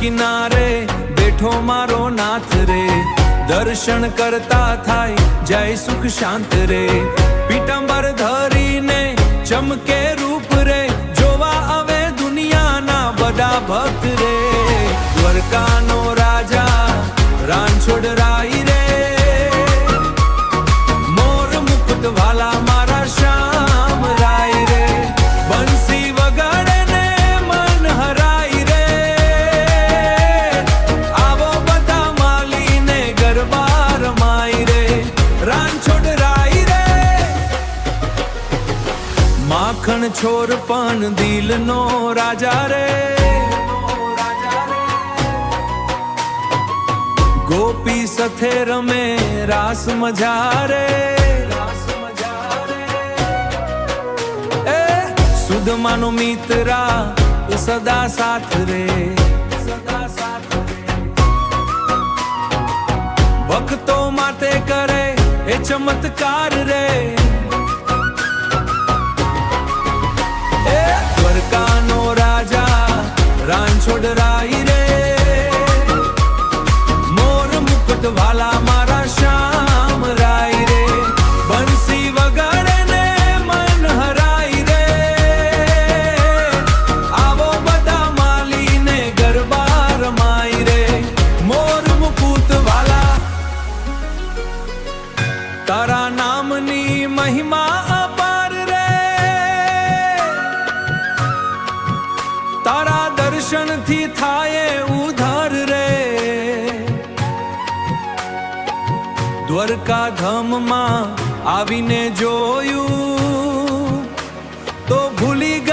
કિનારે બેઠો મારો નાથ રે, દર્શન કરતા થાય જય સુખ શાંત રે, પીતાંબર ધરીને ચમકે રૂપ રે, જોવા આવે દુનિયાના બધા ભક્ત રે, દ્વારકાનો રાજા રાણછોડરાય રે, મોર મુકુટ વાલા મારા શ્યામ રાય રે, બંસી વગાડે ને મન હરાય રે, આવો બધા માલીને ગરબા રમાય રે, રાણછોડરાય રે, માખણ છોર પણ દિલનો રાજા રે, ગોપી સાથે રમે રાસ મજા રે, એ સુદમાનો મિત્રા એ સદા સાથ રે, ભક્તો માટે કરે એ ચમત્કાર રે, એ દ્વારકાનો રાજા રાણછોડરાય રે, વાલા મારા શ્યામ રાય રે, બંસી વગાડે ને મન હરાય રે, આવો બધા માલીને ગરબા રમાય રે, મોર મુકુટ વાલા, તારા નામની મહિમા અપાર રે, તારા દર્શનથી થાય ઉધાર રે, દ્વારકા ધામમાં આવીને જોયું તો ભૂલી ગયા